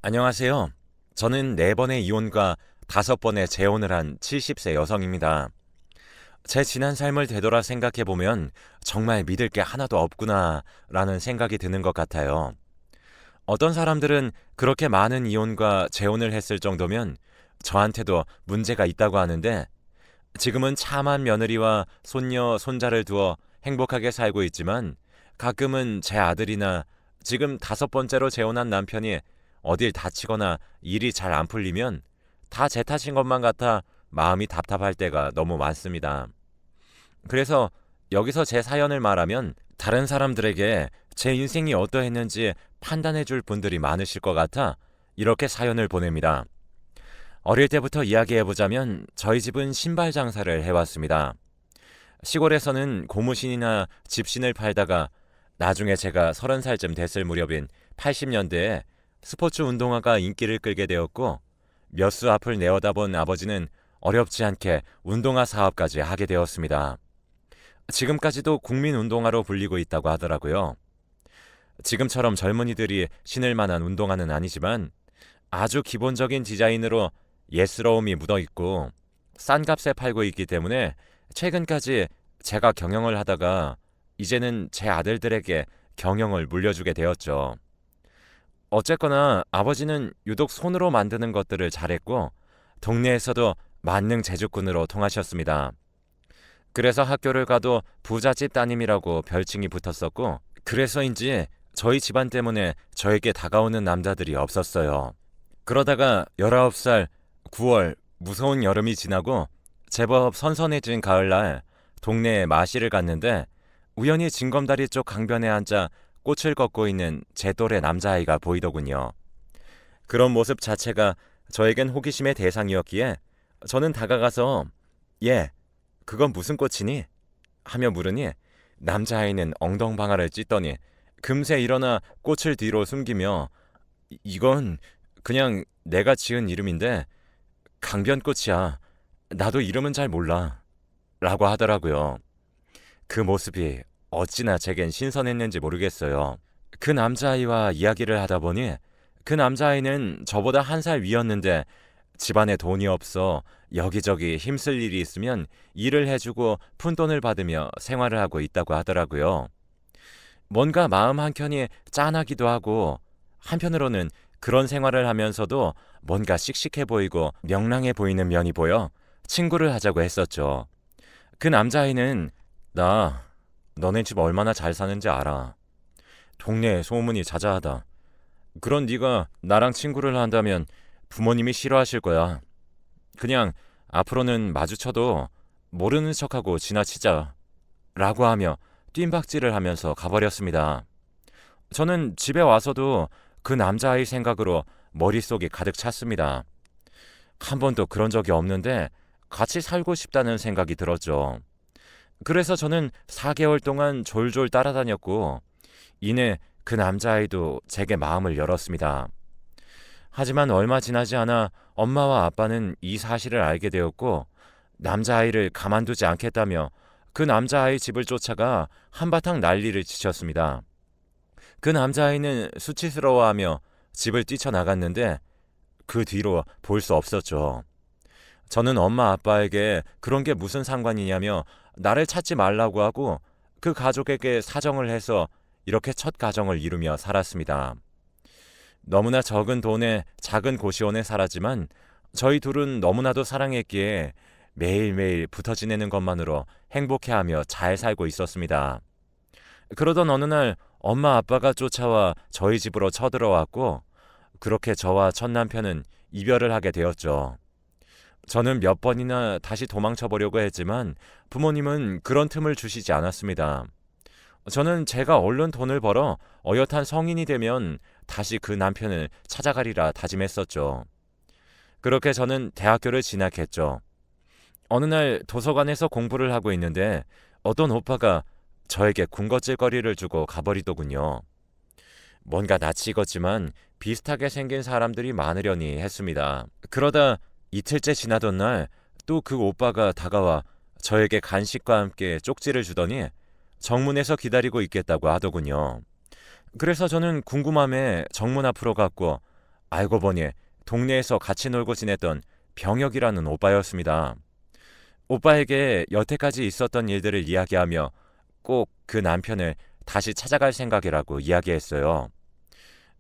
안녕하세요. 저는 4번의 이혼과 5번의 재혼을 한 70세 여성입니다. 제 지난 삶을 되돌아 생각해보면 정말 믿을 게 하나도 없구나 라는 생각이 드는 것 같아요. 어떤 사람들은 그렇게 많은 이혼과 재혼을 했을 정도면 저한테도 문제가 있다고 하는데, 지금은 참한 며느리와 손녀, 손자를 두어 행복하게 살고 있지만, 가끔은 제 아들이나 지금 5번째로 재혼한 남편이 어딜 다치거나 일이 잘 안 풀리면 다 제 탓인 것만 같아 마음이 답답할 때가 너무 많습니다. 그래서 여기서 제 사연을 말하면 다른 사람들에게 제 인생이 어떠했는지 판단해 줄 분들이 많으실 것 같아 이렇게 사연을 보냅니다. 어릴 때부터 이야기해보자면 저희 집은 신발 장사를 해왔습니다. 시골에서는 고무신이나 집신을 팔다가 나중에 제가 30살쯤 됐을 무렵인 80년대에 스포츠 운동화가 인기를 끌게 되었고, 몇 수 앞을 내어다본 아버지는 어렵지 않게 운동화 사업까지 하게 되었습니다. 지금까지도 국민 운동화로 불리고 있다고 하더라고요. 지금처럼 젊은이들이 신을 만한 운동화는 아니지만 아주 기본적인 디자인으로 예스러움이 묻어있고 싼 값에 팔고 있기 때문에 최근까지 제가 경영을 하다가 이제는 제 아들들에게 경영을 물려주게 되었죠. 어쨌거나 아버지는 유독 손으로 만드는 것들을 잘했고 동네에서도 만능 재주꾼으로 통하셨습니다. 그래서 학교를 가도 부잣집 따님이라고 별칭이 붙었었고, 그래서인지 저희 집안 때문에 저에게 다가오는 남자들이 없었어요. 그러다가 19살 9월 무서운 여름이 지나고 제법 선선해진 가을날 동네에 마시를 갔는데, 우연히 징검다리 쪽 강변에 앉아 꽃을 걷고 있는 제 또래 남자아이가 보이더군요. 그런 모습 자체가 저에겐 호기심의 대상이었기에 저는 다가가서 "얘, 그건 무슨 꽃이니?" 하며 물으니, 남자아이는 엉덩방아를 찢더니 금세 일어나 꽃을 뒤로 숨기며 "이건 그냥 내가 지은 이름인데 강변꽃이야. 나도 이름은 잘 몰라." 라고 하더라고요. 그 모습이 어찌나 제겐 신선했는지 모르겠어요. 그 남자아이와 이야기를 하다 보니 그 남자아이는 저보다 1살 위였는데 집안에 돈이 없어 여기저기 힘쓸 일이 있으면 일을 해주고 푼돈을 받으며 생활을 하고 있다고 하더라고요. 뭔가 마음 한켠이 짠하기도 하고, 한편으로는 그런 생활을 하면서도 뭔가 씩씩해 보이고 명랑해 보이는 면이 보여 친구를 하자고 했었죠. 그 남자아이는 "나 너네 집 얼마나 잘 사는지 알아. 동네에 소문이 자자하다. 그런 네가 나랑 친구를 한다면 부모님이 싫어하실 거야. 그냥 앞으로는 마주쳐도 모르는 척하고 지나치자." 라고 하며 뜀박질을 하면서 가버렸습니다. 저는 집에 와서도 그 남자아이 생각으로 머릿속이 가득 찼습니다. 한 번도 그런 적이 없는데 같이 살고 싶다는 생각이 들었죠. 그래서 저는 4개월 동안 졸졸 따라다녔고, 이내 그 남자아이도 제게 마음을 열었습니다. 하지만 얼마 지나지 않아 엄마와 아빠는 이 사실을 알게 되었고, 남자아이를 가만두지 않겠다며 그 남자아이 집을 쫓아가 한바탕 난리를 치셨습니다. 그 남자아이는 수치스러워하며 집을 뛰쳐나갔는데 그 뒤로 볼 수 없었죠. 저는 엄마 아빠에게 그런 게 무슨 상관이냐며 나를 찾지 말라고 하고 그 가족에게 사정을 해서 이렇게 첫 가정을 이루며 살았습니다. 너무나 적은 돈에 작은 고시원에 살았지만 저희 둘은 너무나도 사랑했기에 매일매일 붙어 지내는 것만으로 행복해하며 잘 살고 있었습니다. 그러던 어느 날 엄마 아빠가 쫓아와 저희 집으로 쳐들어왔고, 그렇게 저와 첫 남편은 이별을 하게 되었죠. 저는 몇 번이나 다시 도망쳐 보려고 했지만 부모님은 그런 틈을 주시지 않았습니다. 저는 제가 얼른 돈을 벌어 어엿한 성인이 되면 다시 그 남편을 찾아가리라 다짐했었죠. 그렇게 저는 대학교를 진학했죠. 어느 날 도서관에서 공부를 하고 있는데 어떤 오빠가 저에게 군것질거리를 주고 가버리더군요. 뭔가 낯이 익었지만 비슷하게 생긴 사람들이 많으려니 했습니다. 그러다 이틀째 지나던 날 또 그 오빠가 다가와 저에게 간식과 함께 쪽지를 주더니 정문에서 기다리고 있겠다고 하더군요. 그래서 저는 궁금함에 정문 앞으로 갔고 알고 보니 동네에서 같이 놀고 지냈던 병혁이라는 오빠였습니다. 오빠에게 여태까지 있었던 일들을 이야기하며 꼭 그 남편을 다시 찾아갈 생각이라고 이야기했어요.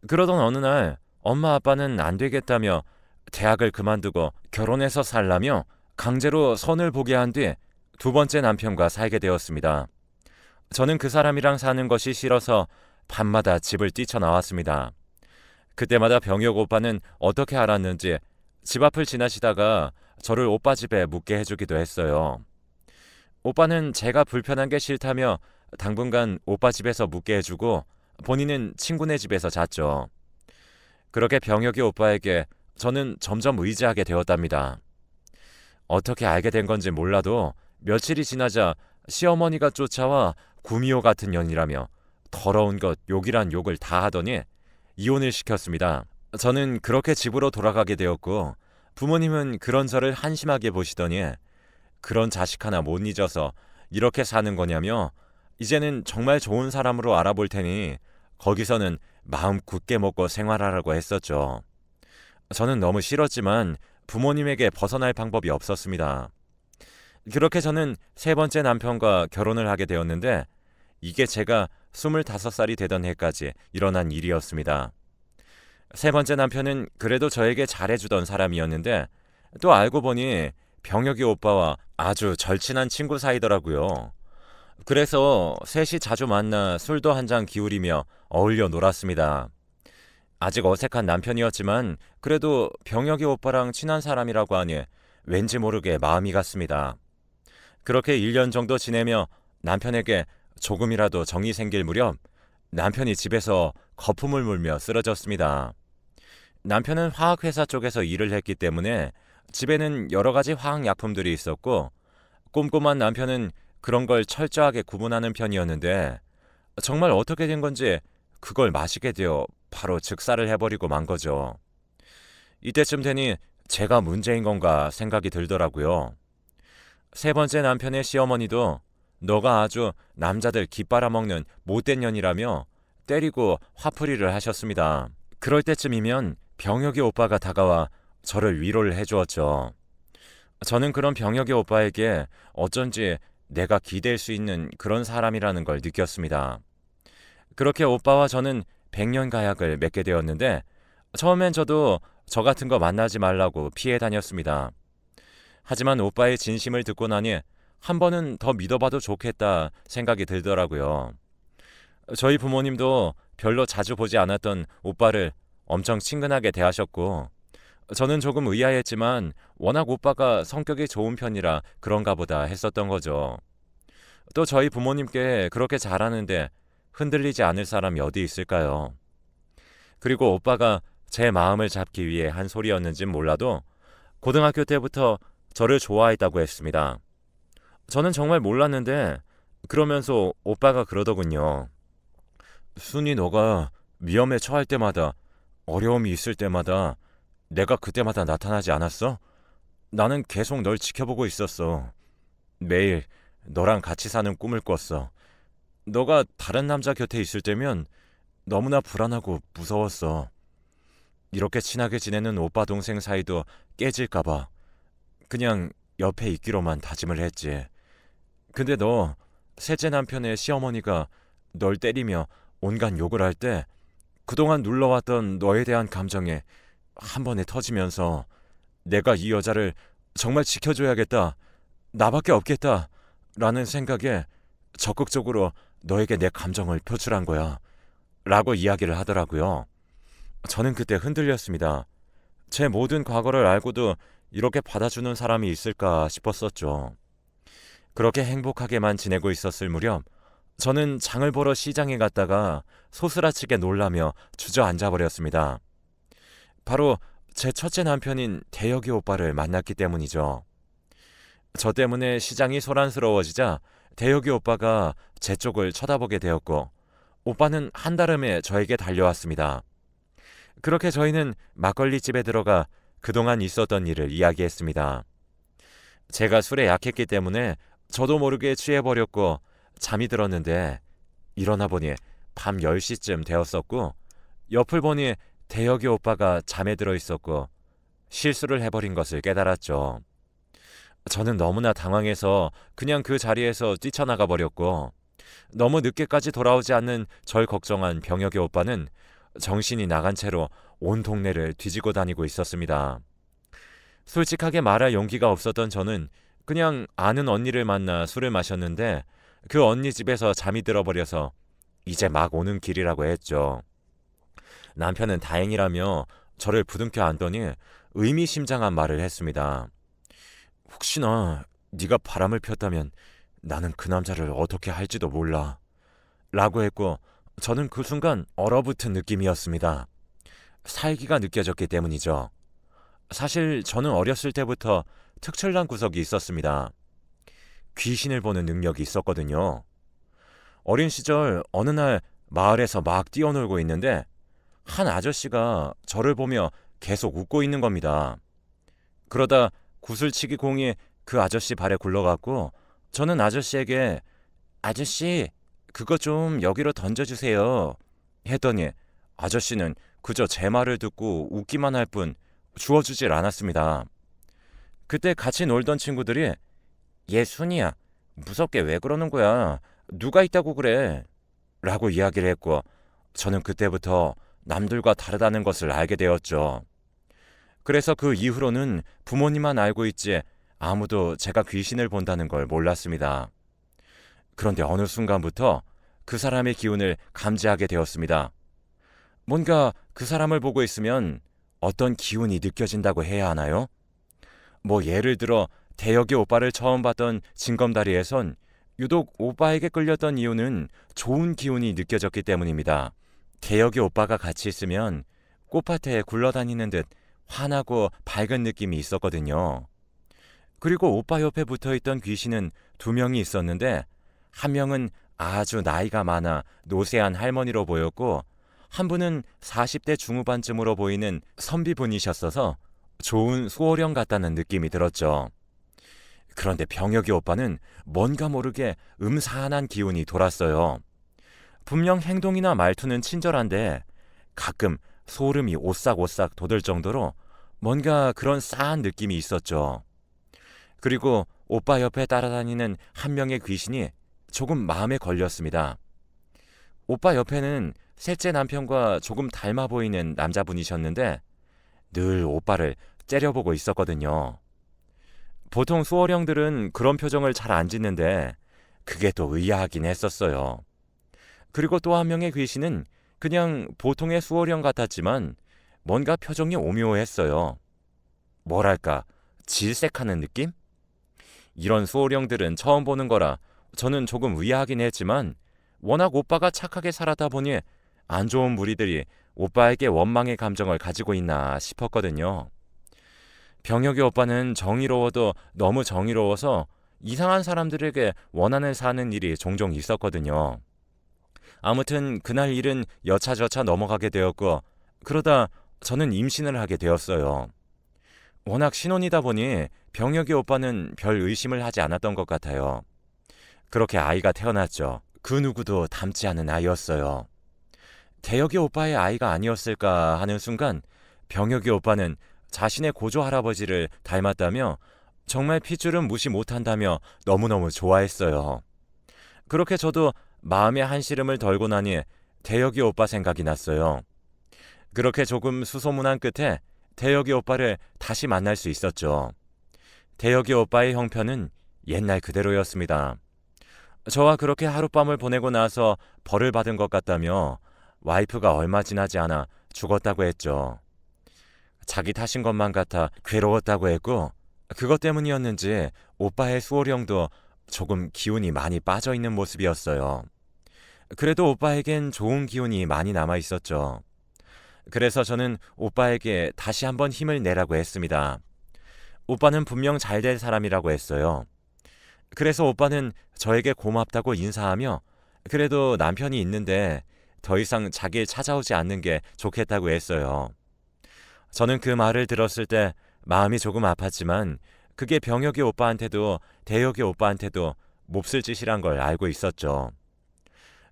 그러던 어느 날 엄마 아빠는 안 되겠다며 대학을 그만두고 결혼해서 살라며 강제로 선을 보게 한 뒤 두 번째 남편과 살게 되었습니다. 저는 그 사람이랑 사는 것이 싫어서 밤마다 집을 뛰쳐나왔습니다. 그때마다 병혁 오빠는 어떻게 알았는지 집 앞을 지나시다가 저를 오빠 집에 묵게 해주기도 했어요. 오빠는 제가 불편한 게 싫다며 당분간 오빠 집에서 묵게 해주고 본인은 친구네 집에서 잤죠. 그렇게 병혁이 오빠에게 저는 점점 의지하게 되었답니다. 어떻게 알게 된 건지 몰라도 며칠이 지나자 시어머니가 쫓아와 구미호 같은 년이라며 더러운 것 욕이란 욕을 다 하더니 이혼을 시켰습니다. 저는 그렇게 집으로 돌아가게 되었고 부모님은 그런 저를 한심하게 보시더니 그런 자식 하나 못 잊어서 이렇게 사는 거냐며 이제는 정말 좋은 사람으로 알아볼 테니 거기서는 마음 굳게 먹고 생활하라고 했었죠. 저는 너무 싫었지만 부모님에게 벗어날 방법이 없었습니다. 그렇게 저는 세 번째 남편과 결혼을 하게 되었는데 이게 제가 25살이 되던 해까지 일어난 일이었습니다. 세 번째 남편은 그래도 저에게 잘해주던 사람이었는데 또 알고 보니 병혁이 오빠와 아주 절친한 친구 사이더라고요. 그래서 셋이 자주 만나 술도 한 잔 기울이며 어울려 놀았습니다. 아직 어색한 남편이었지만 그래도 병혁이 오빠랑 친한 사람이라고 하니 왠지 모르게 마음이 갔습니다. 그렇게 1년 정도 지내며 남편에게 조금이라도 정이 생길 무렵 남편이 집에서 거품을 물며 쓰러졌습니다. 남편은 화학회사 쪽에서 일을 했기 때문에 집에는 여러 가지 화학약품들이 있었고 꼼꼼한 남편은 그런 걸 철저하게 구분하는 편이었는데 정말 어떻게 된 건지 그걸 마시게 되어 바로 즉사를 해버리고 만 거죠. 이때쯤 되니 제가 문제인 건가 생각이 들더라고요. 세 번째 남편의 시어머니도 너가 아주 남자들 기 빨아먹는 못된 년이라며 때리고 화풀이를 하셨습니다. 그럴 때쯤이면 병혁이 오빠가 다가와 저를 위로를 해주었죠. 저는 그런 병혁이 오빠에게 어쩐지 내가 기댈 수 있는 그런 사람이라는 걸 느꼈습니다. 그렇게 오빠와 저는 100년 가약을 맺게 되었는데 처음엔 저도 저 같은 거 만나지 말라고 피해 다녔습니다. 하지만 오빠의 진심을 듣고 나니 한 번은 더 믿어봐도 좋겠다 생각이 들더라고요. 저희 부모님도 별로 자주 보지 않았던 오빠를 엄청 친근하게 대하셨고 저는 조금 의아했지만 워낙 오빠가 성격이 좋은 편이라 그런가 보다 했었던 거죠. 또 저희 부모님께 그렇게 잘하는데 흔들리지 않을 사람이 어디 있을까요? 그리고 오빠가 제 마음을 잡기 위해 한 소리였는진 몰라도 고등학교 때부터 저를 좋아했다고 했습니다. 저는 정말 몰랐는데 그러면서 오빠가 그러더군요. 순이 너가 위험에 처할 때마다 어려움이 있을 때마다 내가 그때마다 나타나지 않았어? 나는 계속 널 지켜보고 있었어. 매일 너랑 같이 사는 꿈을 꿨어. 너가 다른 남자 곁에 있을 때면 너무나 불안하고 무서웠어. 이렇게 친하게 지내는 오빠 동생 사이도 깨질까봐 그냥 옆에 있기로만 다짐을 했지. 근데 너 셋째 남편의 시어머니가 널 때리며 온갖 욕을 할 때 그동안 눌러왔던 너에 대한 감정에 한 번에 터지면서 내가 이 여자를 정말 지켜줘야겠다. 나밖에 없겠다. 라는 생각에 적극적으로 너에게 내 감정을 표출한 거야. 라고 이야기를 하더라고요. 저는 그때 흔들렸습니다. 제 모든 과거를 알고도 이렇게 받아주는 사람이 있을까 싶었었죠. 그렇게 행복하게만 지내고 있었을 무렵 저는 장을 보러 시장에 갔다가 소스라치게 놀라며 주저앉아 버렸습니다. 바로 제 첫째 남편인 대혁이 오빠를 만났기 때문이죠. 저 때문에 시장이 소란스러워지자 대혁이 오빠가 제 쪽을 쳐다보게 되었고 오빠는 한달음에 저에게 달려왔습니다. 그렇게 저희는 막걸리집에 들어가 그동안 있었던 일을 이야기했습니다. 제가 술에 약했기 때문에 저도 모르게 취해버렸고 잠이 들었는데 일어나 보니 밤 10시쯤 되었었고 옆을 보니 대혁이 오빠가 잠에 들어 있었고 실수를 해버린 것을 깨달았죠. 저는 너무나 당황해서 그냥 그 자리에서 뛰쳐나가 버렸고 너무 늦게까지 돌아오지 않는 절 걱정한 병혁의 오빠는 정신이 나간 채로 온 동네를 뒤지고 다니고 있었습니다. 솔직하게 말할 용기가 없었던 저는 그냥 아는 언니를 만나 술을 마셨는데 그 언니 집에서 잠이 들어버려서 이제 막 오는 길이라고 했죠. 남편은 다행이라며 저를 부둥켜 안더니 의미심장한 말을 했습니다. 혹시나 네가 바람을 폈다면 나는 그 남자를 어떻게 할지도 몰라 라고 했고 저는 그 순간 얼어붙은 느낌이었습니다. 살기가 느껴졌기 때문이죠. 사실 저는 어렸을 때부터 특출난 구석이 있었습니다. 귀신을 보는 능력이 있었거든요. 어린 시절 어느 날 마을에서 막 뛰어놀고 있는데 한 아저씨가 저를 보며 계속 웃고 있는 겁니다. 그러다 구슬치기 공이 그 아저씨 발에 굴러갔고 저는 아저씨에게 아저씨 그거 좀 여기로 던져주세요 했더니 아저씨는 그저 제 말을 듣고 웃기만 할 뿐 주워주질 않았습니다. 그때 같이 놀던 친구들이 얘 순이야 무섭게 왜 그러는 거야 누가 있다고 그래 라고 이야기를 했고 저는 그때부터 남들과 다르다는 것을 알게 되었죠. 그래서 그 이후로는 부모님만 알고 있지 아무도 제가 귀신을 본다는 걸 몰랐습니다. 그런데 어느 순간부터 그 사람의 기운을 감지하게 되었습니다. 뭔가 그 사람을 보고 있으면 어떤 기운이 느껴진다고 해야 하나요? 뭐 예를 들어 대혁이 오빠를 처음 봤던 징검다리에선 유독 오빠에게 끌렸던 이유는 좋은 기운이 느껴졌기 때문입니다. 대혁이 오빠가 같이 있으면 꽃밭에 굴러다니는 듯 환하고 밝은 느낌이 있었거든요. 그리고 오빠 옆에 붙어있던 귀신은 2명이 있었는데 한 명은 아주 나이가 많아 노쇠한 할머니로 보였고 한 분은 40대 중후반쯤으로 보이는 선비분이셨어서 좋은 수호령 같다는 느낌이 들었죠. 그런데 병혁이 오빠는 뭔가 모르게 음산한 기운이 돌았어요. 분명 행동이나 말투는 친절한데 가끔 소름이 오싹오싹 돋을 정도로 뭔가 그런 싸한 느낌이 있었죠. 그리고 오빠 옆에 따라다니는 한 명의 귀신이 조금 마음에 걸렸습니다. 오빠 옆에는 셋째 남편과 조금 닮아 보이는 남자분이셨는데 늘 오빠를 째려보고 있었거든요. 보통 수호령들은 그런 표정을 잘 안 짓는데 그게 또 의아하긴 했었어요. 그리고 또 한 명의 귀신은 그냥 보통의 수호령 같았지만 뭔가 표정이 오묘했어요. 뭐랄까 질색하는 느낌? 이런 수호령들은 처음 보는 거라 저는 조금 의아하긴 했지만 워낙 오빠가 착하게 살았다 보니 안 좋은 무리들이 오빠에게 원망의 감정을 가지고 있나 싶었거든요. 병혁이 오빠는 정의로워도 너무 정의로워서 이상한 사람들에게 원한을 사는 일이 종종 있었거든요. 아무튼 그날 일은 여차저차 넘어가게 되었고 그러다 저는 임신을 하게 되었어요. 워낙 신혼이다 보니 병혁이 오빠는 별 의심을 하지 않았던 것 같아요. 그렇게 아이가 태어났죠. 그 누구도 닮지 않은 아이였어요. 대혁이 오빠의 아이가 아니었을까 하는 순간 병혁이 오빠는 자신의 고조 할아버지를 닮았다며 정말 핏줄은 무시 못한다며 너무너무 좋아했어요. 그렇게 저도 마음의 한시름을 덜고 나니 대혁이 오빠 생각이 났어요. 그렇게 조금 수소문한 끝에 대혁이 오빠를 다시 만날 수 있었죠. 대혁이 오빠의 형편은 옛날 그대로였습니다. 저와 그렇게 하룻밤을 보내고 나서 벌을 받은 것 같다며 와이프가 얼마 지나지 않아 죽었다고 했죠. 자기 탓인 것만 같아 괴로웠다고 했고 그것 때문이었는지 오빠의 수호령도 조금 기운이 많이 빠져있는 모습이었어요. 그래도 오빠에겐 좋은 기운이 많이 남아있었죠. 그래서 저는 오빠에게 다시 한번 힘을 내라고 했습니다. 오빠는 분명 잘 될 사람이라고 했어요. 그래서 오빠는 저에게 고맙다고 인사하며 그래도 남편이 있는데 더 이상 자기를 찾아오지 않는 게 좋겠다고 했어요. 저는 그 말을 들었을 때 마음이 조금 아팠지만 그게 병혁이 오빠한테도 대혁이 오빠한테도 몹쓸 짓이란 걸 알고 있었죠.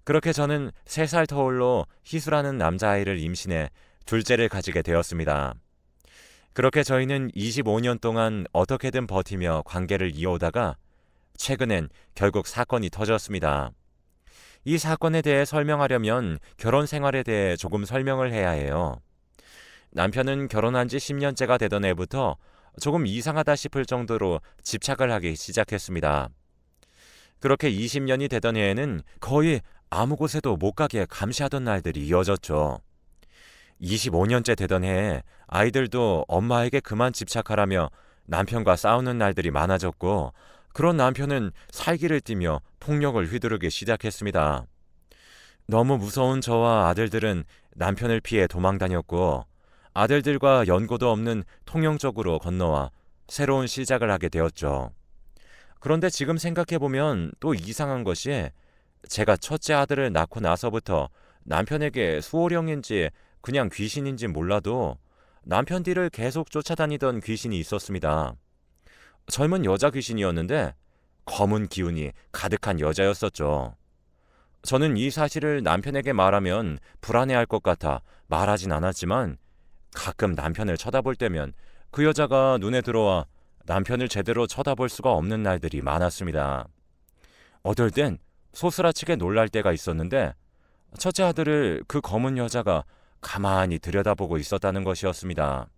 그렇게 저는 3살 터울로 희수라는 남자아이를 임신해 둘째를 가지게 되었습니다. 그렇게 저희는 25년 동안 어떻게든 버티며 관계를 이어오다가 최근엔 결국 사건이 터졌습니다. 이 사건에 대해 설명하려면 결혼 생활에 대해 조금 설명을 해야 해요. 남편은 결혼한 지 10년째가 되던 해부터 조금 이상하다 싶을 정도로 집착을 하기 시작했습니다. 그렇게 20년이 되던 해에는 거의 아무 곳에도 못 가게 감시하던 날들이 이어졌죠. 25년째 되던 해에 아이들도 엄마에게 그만 집착하라며 남편과 싸우는 날들이 많아졌고, 그런 남편은 살기를 띠며 폭력을 휘두르기 시작했습니다. 너무 무서운 저와 아들들은 남편을 피해 도망다녔고, 아들들과 연고도 없는 통영적으로 건너와 새로운 시작을 하게 되었죠. 그런데 지금 생각해보면 또 이상한 것이, 제가 첫째 아들을 낳고 나서부터 남편에게 수호령인지 그냥 귀신인지 몰라도 남편 뒤를 계속 쫓아다니던 귀신이 있었습니다. 젊은 여자 귀신이었는데 검은 기운이 가득한 여자였었죠. 저는 이 사실을 남편에게 말하면 불안해할 것 같아 말하진 않았지만, 가끔 남편을 쳐다볼 때면 그 여자가 눈에 들어와 남편을 제대로 쳐다볼 수가 없는 날들이 많았습니다. 어떨 땐 소스라치게 놀랄 때가 있었는데, 첫째 아들을 그 검은 여자가 가만히 들여다보고 있었다는 것이었습니다.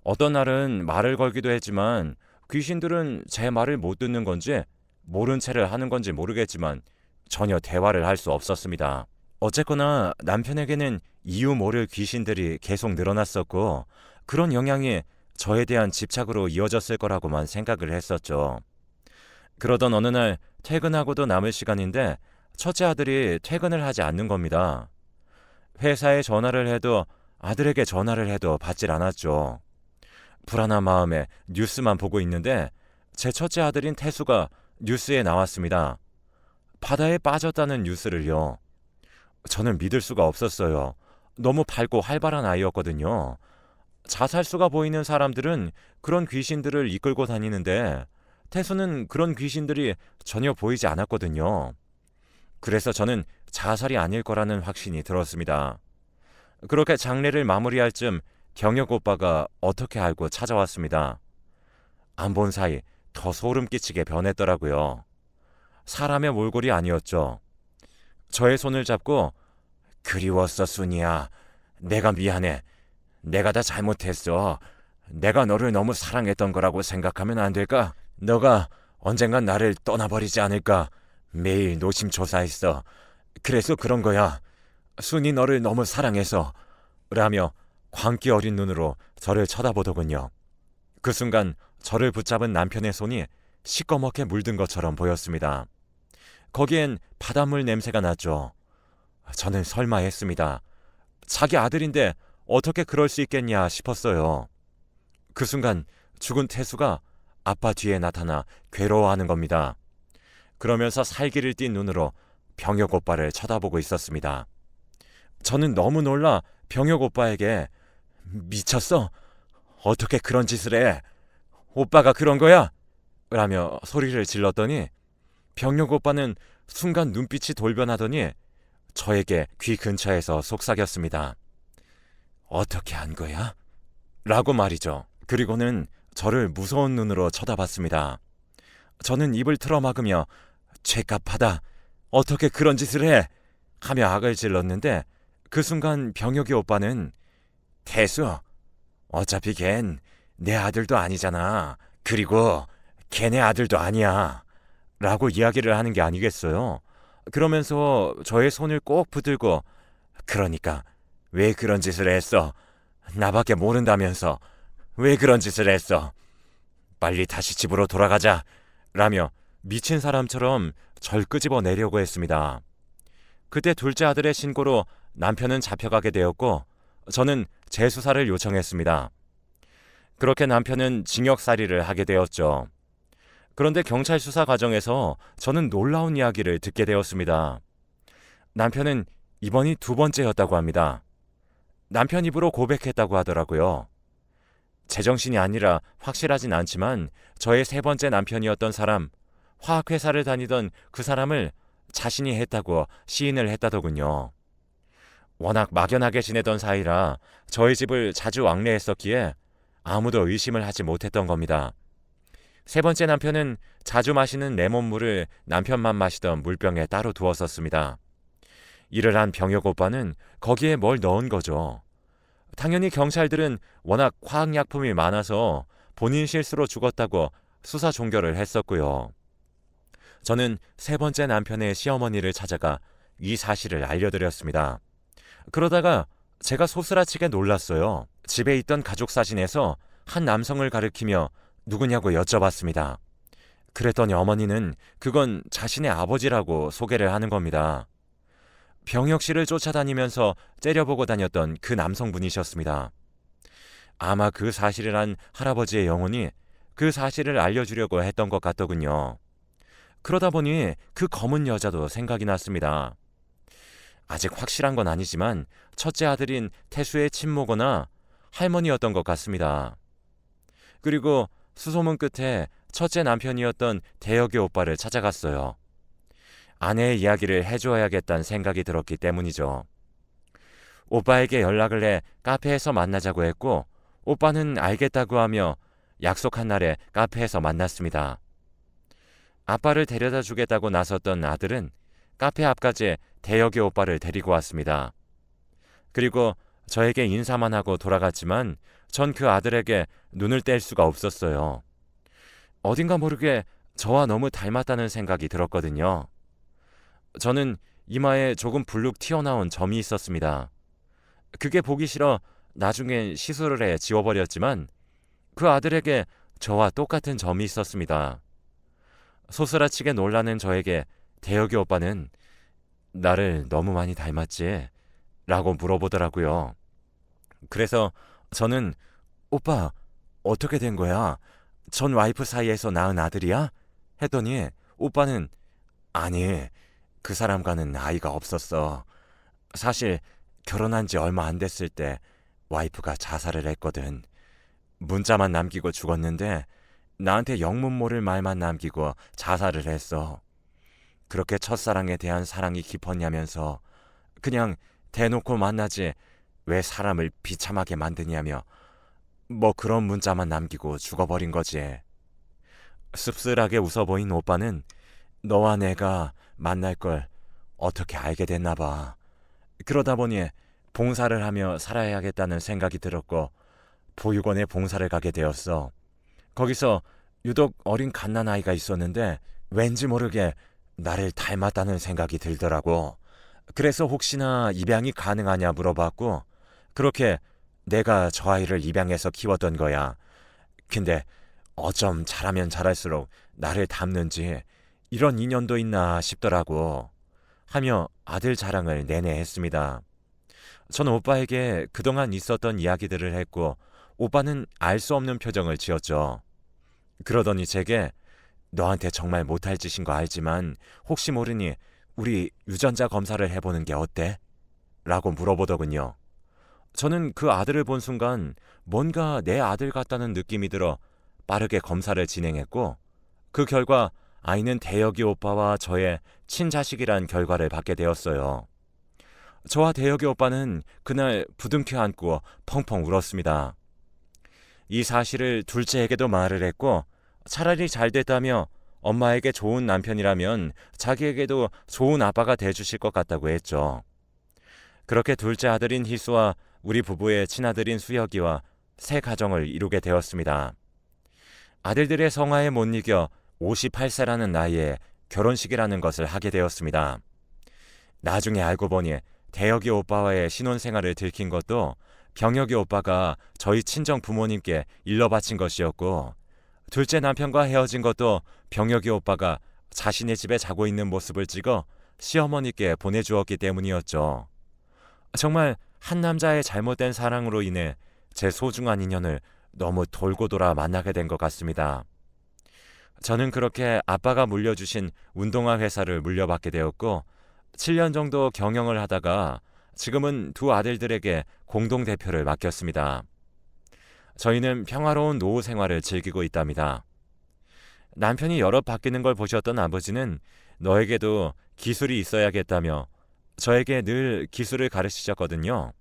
어떤 날은 말을 걸기도 했지만 귀신들은 제 말을 못 듣는 건지 모른 채를 하는 건지 모르겠지만 전혀 대화를 할 수 없었습니다. 어쨌거나 남편에게는 이유 모를 귀신들이 계속 늘어났었고, 그런 영향이 저에 대한 집착으로 이어졌을 거라고만 생각을 했었죠. 그러던 어느 날 퇴근하고도 남을 시간인데 첫째 아들이 퇴근을 하지 않는 겁니다. 회사에 전화를 해도 아들에게 전화를 해도 받질 않았죠. 불안한 마음에 뉴스만 보고 있는데 제 첫째 아들인 태수가 뉴스에 나왔습니다. 바다에 빠졌다는 뉴스를요. 저는 믿을 수가 없었어요. 너무 밝고 활발한 아이였거든요. 자살수가 보이는 사람들은 그런 귀신들을 이끌고 다니는데 태수는 그런 귀신들이 전혀 보이지 않았거든요. 그래서 저는 자살이 아닐 거라는 확신이 들었습니다. 그렇게 장례를 마무리할 즈음 경혁 오빠가 어떻게 알고 찾아왔습니다. 안 본 사이 더 소름 끼치게 변했더라고요. 사람의 몰골이 아니었죠. 저의 손을 잡고 그리웠어 순이야. 내가 미안해. 내가 다 잘못했어. 내가 너를 너무 사랑했던 거라고 생각하면 안 될까? 너가 언젠간 나를 떠나버리지 않을까? 매일 노심초사했어. 그래서 그런 거야. 순이 너를 너무 사랑해서. 라며 광기 어린 눈으로 저를 쳐다보더군요. 그 순간 저를 붙잡은 남편의 손이 시꺼멓게 물든 것처럼 보였습니다. 거기엔 바닷물 냄새가 났죠. 저는 설마 했습니다. 자기 아들인데 어떻게 그럴 수 있겠냐 싶었어요. 그 순간 죽은 태수가 아빠 뒤에 나타나 괴로워하는 겁니다. 그러면서 살기를 띤 눈으로 병혁 오빠를 쳐다보고 있었습니다. 저는 너무 놀라 병혁 오빠에게 미쳤어? 어떻게 그런 짓을 해? 오빠가 그런 거야? 라며 소리를 질렀더니 병혁 오빠는 순간 눈빛이 돌변하더니 저에게 귀 근처에서 속삭였습니다. 어떻게 한 거야? 라고 말이죠. 그리고는 저를 무서운 눈으로 쳐다봤습니다. 저는 입을 틀어막으며 죄값하다. 어떻게 그런 짓을 해? 하며 악을 질렀는데 그 순간 병혁이 오빠는 태수, 어차피 걘 내 아들도 아니잖아. 그리고 걔네 아들도 아니야. 라고 이야기를 하는 게 아니겠어요. 그러면서 저의 손을 꼭 붙들고 그러니까 왜 그런 짓을 했어? 나밖에 모른다면서 왜 그런 짓을 했어? 빨리 다시 집으로 돌아가자. 라며 미친 사람처럼 절 끄집어 내려고 했습니다. 그때 둘째 아들의 신고로 남편은 잡혀가게 되었고 저는 재수사를 요청했습니다. 그렇게 남편은 징역살이를 하게 되었죠. 그런데 경찰 수사 과정에서 저는 놀라운 이야기를 듣게 되었습니다. 남편은 이번이 두 번째였다고 합니다. 남편 입으로 고백했다고 하더라고요. 제정신이 아니라 확실하진 않지만 저의 세 번째 남편이었던 사람, 화학회사를 다니던 그 사람을 자신이 했다고 시인을 했다더군요. 워낙 막연하게 지내던 사이라 저희 집을 자주 왕래했었기에 아무도 의심을 하지 못했던 겁니다. 세 번째 남편은 자주 마시는 레몬물을 남편만 마시던 물병에 따로 두었었습니다. 일을 한 병혁 오빠는 거기에 뭘 넣은 거죠. 당연히 경찰들은 워낙 화학약품이 많아서 본인 실수로 죽었다고 수사 종결을 했었고요. 저는 세 번째 남편의 시어머니를 찾아가 이 사실을 알려드렸습니다. 그러다가 제가 소스라치게 놀랐어요. 집에 있던 가족 사진에서 한 남성을 가리키며 누구냐고 여쭤봤습니다. 그랬더니 어머니는 그건 자신의 아버지라고 소개를 하는 겁니다. 병혁 씨를 쫓아다니면서 째려보고 다녔던 그 남성분이셨습니다. 아마 그 사실을 한 할아버지의 영혼이 그 사실을 알려주려고 했던 것 같더군요. 그러다 보니 그 검은 여자도 생각이 났습니다. 아직 확실한 건 아니지만 첫째 아들인 태수의 친모거나 할머니였던 것 같습니다. 그리고 수소문 끝에 첫째 남편이었던 대혁의 오빠를 찾아갔어요. 아내의 이야기를 해줘야겠다는 생각이 들었기 때문이죠. 오빠에게 연락을 해 카페에서 만나자고 했고 오빠는 알겠다고 하며 약속한 날에 카페에서 만났습니다. 아빠를 데려다 주겠다고 나섰던 아들은 카페 앞까지 대혁의 오빠를 데리고 왔습니다. 그리고 저에게 인사만 하고 돌아갔지만 전 그 아들에게 눈을 뗄 수가 없었어요. 어딘가 모르게 저와 너무 닮았다는 생각이 들었거든요. 저는 이마에 조금 불룩 튀어나온 점이 있었습니다. 그게 보기 싫어 나중엔 시술을 해 지워버렸지만 그 아들에게 저와 똑같은 점이 있었습니다. 소스라치게 놀라는 저에게 대혁이 오빠는 나를 너무 많이 닮았지? 라고 물어보더라고요. 그래서 저는 오빠 어떻게 된 거야? 전 와이프 사이에서 낳은 아들이야? 했더니 오빠는 아니 그 사람과는 아이가 없었어. 사실 결혼한 지 얼마 안 됐을 때 와이프가 자살을 했거든. 문자만 남기고 죽었는데 나한테 영문 모를 말만 남기고 자살을 했어. 그렇게 첫사랑에 대한 사랑이 깊었냐면서 그냥 대놓고 만나지 왜 사람을 비참하게 만드냐며 뭐 그런 문자만 남기고 죽어버린 거지. 씁쓸하게 웃어 보인 오빠는 너와 내가 만날 걸 어떻게 알게 됐나 봐. 그러다 보니 봉사를 하며 살아야겠다는 생각이 들었고 보육원에 봉사를 가게 되었어. 거기서 유독 어린 갓난아이가 있었는데 왠지 모르게 나를 닮았다는 생각이 들더라고. 그래서 혹시나 입양이 가능하냐 물어봤고 그렇게 내가 저 아이를 입양해서 키웠던 거야. 근데 어쩜 잘하면 잘할수록 나를 닮는지 이런 인연도 있나 싶더라고 하며 아들 자랑을 내내 했습니다. 전 오빠에게 그동안 있었던 이야기들을 했고 오빠는 알 수 없는 표정을 지었죠. 그러더니 제게 너한테 정말 못할 짓인 거 알지만 혹시 모르니 우리 유전자 검사를 해보는 게 어때? 라고 물어보더군요. 저는 그 아들을 본 순간 뭔가 내 아들 같다는 느낌이 들어 빠르게 검사를 진행했고 그 결과 아이는 대혁이 오빠와 저의 친자식이란 결과를 받게 되었어요. 저와 대혁이 오빠는 그날 부둥켜 안고 펑펑 울었습니다. 이 사실을 둘째에게도 말을 했고 차라리 잘 됐다며 엄마에게 좋은 남편이라면 자기에게도 좋은 아빠가 돼주실 것 같다고 했죠. 그렇게 둘째 아들인 희수와 우리 부부의 친아들인 수혁이와 새 가정을 이루게 되었습니다. 아들들의 성화에 못 이겨 58세라는 나이에 결혼식이라는 것을 하게 되었습니다. 나중에 알고 보니 대혁이 오빠와의 신혼생활을 들킨 것도 병혁이 오빠가 저희 친정 부모님께 일러 바친 것이었고 둘째 남편과 헤어진 것도 병혁이 오빠가 자신의 집에 자고 있는 모습을 찍어 시어머니께 보내주었기 때문이었죠. 정말 한 남자의 잘못된 사랑으로 인해 제 소중한 인연을 너무 돌고 돌아 만나게 된 것 같습니다. 저는 그렇게 아빠가 물려주신 운동화 회사를 물려받게 되었고 7년 정도 경영을 하다가 지금은 두 아들들에게 공동대표를 맡겼습니다. 저희는 평화로운 노후 생활을 즐기고 있답니다. 남편이 여러 바뀌는 걸 보셨던 아버지는 너에게도 기술이 있어야겠다며 저에게 늘 기술을 가르치셨거든요.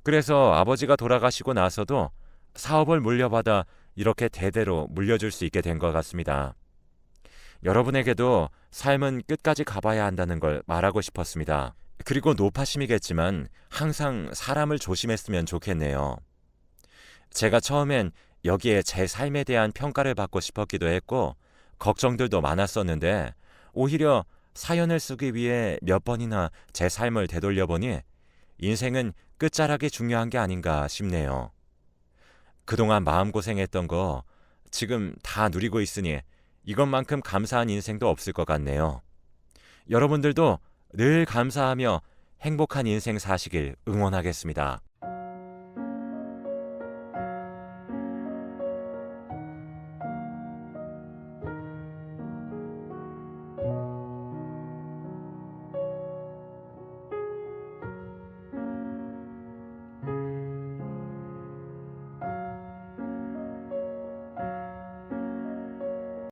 그래서 아버지가 돌아가시고 나서도 사업을 물려받아 이렇게 대대로 물려줄 수 있게 된 것 같습니다. 여러분에게도 삶은 끝까지 가봐야 한다는 걸 말하고 싶었습니다. 그리고 노파심이겠지만 항상 사람을 조심했으면 좋겠네요. 제가 처음엔 여기에 제 삶에 대한 평가를 받고 싶었기도 했고 걱정들도 많았었는데 오히려 사연을 쓰기 위해 몇 번이나 제 삶을 되돌려보니 인생은 끝자락이 중요한 게 아닌가 싶네요. 그동안 마음고생했던 거 지금 다 누리고 있으니 이것만큼 감사한 인생도 없을 것 같네요. 여러분들도 늘 감사하며 행복한 인생 사시길 응원하겠습니다.